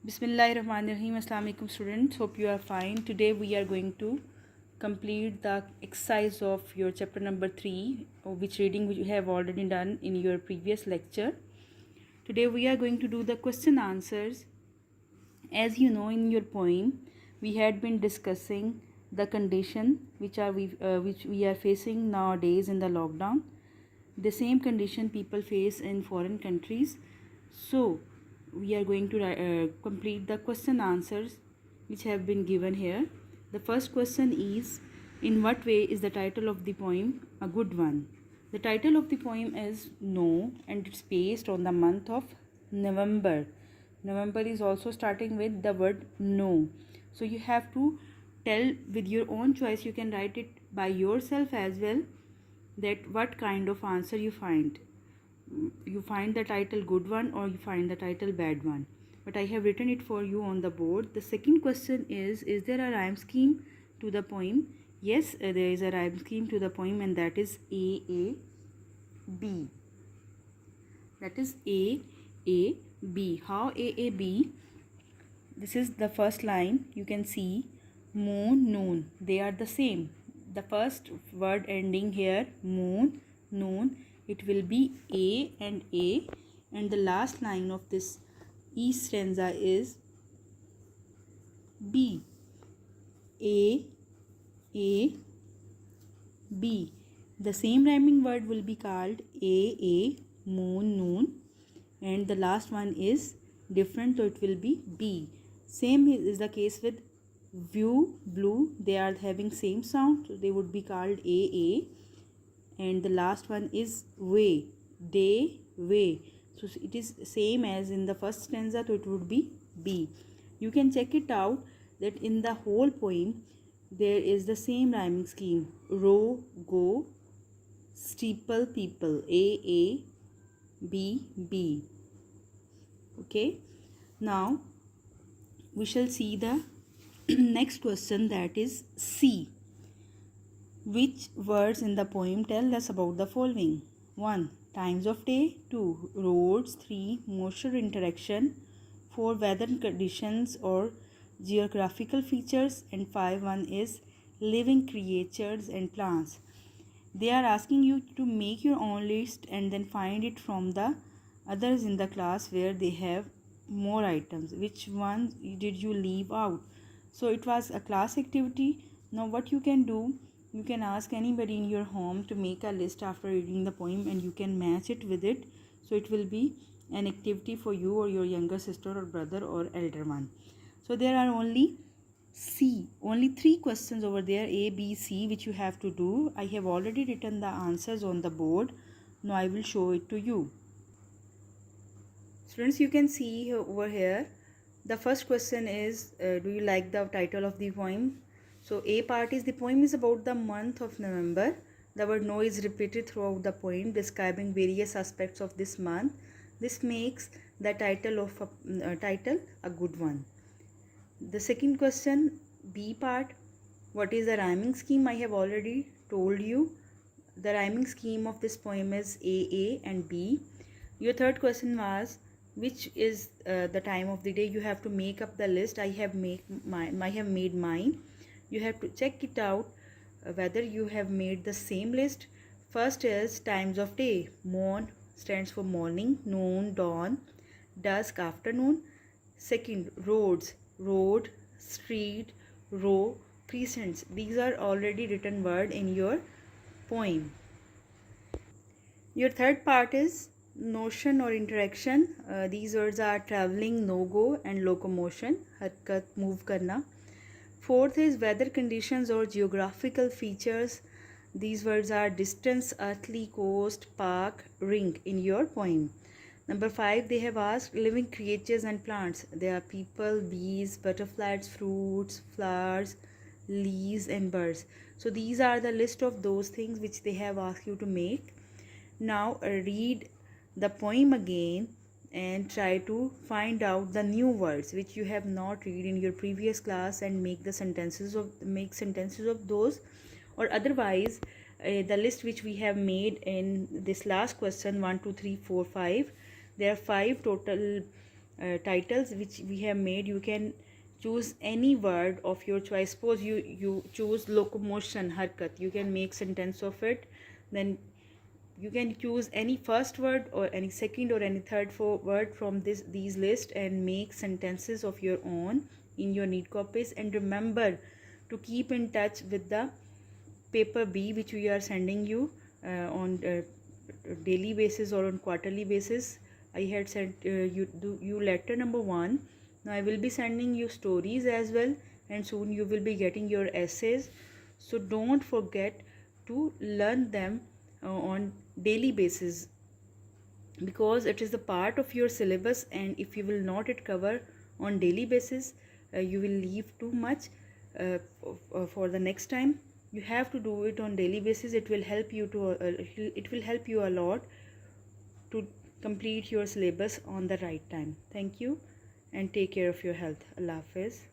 Bismillahirrahmanirrahim. Assalamu alaikum students. Hope you are fine. Today we are going to complete the exercise of your chapter number 3, which reading you have already done in your previous lecture. Today we are going to do the question answers. As you know, in your poem we had been discussing the condition which we are facing nowadays in the lockdown. The same condition people face in foreign countries. So we are going to complete the question answers which have been given here. The first question is, in what way is the title of the poem a good one? The title of the poem is No, and it's based on the month of November. November is also starting with the word no. So you have to tell with your own choice. You can write it by yourself as well, that what kind of answer you find. You find the title good one or you find the title bad one, but I have written it for you on the board. The second question is there a rhyme scheme to the poem? Yes, there is a rhyme scheme to the poem, and that is A B. That is A B. How A B? This is the first line. You can see moon, noon, they are the same. The first word ending here, moon, noon, it will be A, and the last line of this each stanza is B. A B. The same rhyming word will be called A, moon, noon, and the last one is different, so it will be B. Same is the case with view, blue, they are having same sound, so they would be called A, and the last one is way, day, way, so it is same as in the first stanza, so it would be B. You can check it out that in the whole poem there is the same rhyming scheme: row, go, steeple, people, A B. Okay, now we shall see the next question, that is C. Which words in the poem tell us about the following? 1. Times of day. 2. Roads. 3. Motion interaction. 4. Weather conditions or geographical features. And 5. 1 is living creatures and plants. They are asking you to make your own list and then find it from the others in the class where they have more items. Which one did you leave out? So it was a class activity. Now what you can do, you can ask anybody in your home to make a list after reading the poem, and you can match it with it. So it will be an activity for you or your younger sister or brother or elder one. So there are only 3 questions over there, A, B, C, which you have to do. I have already written the answers on the board. Now I will show it to you. Students, you can see over here, the first question is, do you like the title of the poem? So A part is, the poem is about the month of November. The word no is repeated throughout the poem, describing various aspects of this month. This makes the title of title a good one. The second question, B part, what is the rhyming scheme? I have already told you. The rhyming scheme of this poem is A and B. Your third question was, which is the time of the day? You have to make up the list. I have made mine. You have to check it out whether you have made the same list. First is times of day. Morn stands for morning, noon, dawn, dusk, afternoon. Second, roads, road, street, row, crescents. These are already written word in your poem. Your third part is notion or interaction. These words are traveling, no-go, and locomotion, harkat, move karna. Fourth is weather conditions or geographical features. These words are distance, earthly, coast, park, ring in your poem. Number 5, they have asked living creatures and plants. They are people, bees, butterflies, fruits, flowers, leaves, and birds. So these are the list of those things which they have asked you to make. Now read the poem again and try to find out the new words which you have not read in your previous class, and make sentences of those. Or otherwise, the list which we have made in this last question, 1 2 3 4 5, there are 5 total titles which we have made, you can choose any word of your choice. Suppose you choose locomotion, harkat, you can make sentence of it. Then you can choose any first word or any second or any third word from these list and make sentences of your own in your need copies. And remember to keep in touch with the paper B which we are sending you on daily basis or on quarterly basis. I had sent you letter number 1. Now I will be sending you stories as well, and soon you will be getting your essays. So don't forget to learn them on daily basis, because it is the part of your syllabus, and if you will not it cover on daily basis, you will leave too much for the next time. You have to do it on daily basis. It will help you to it will help you a lot to complete your syllabus on the right time. Thank you and take care of your health. Allah Hafiz.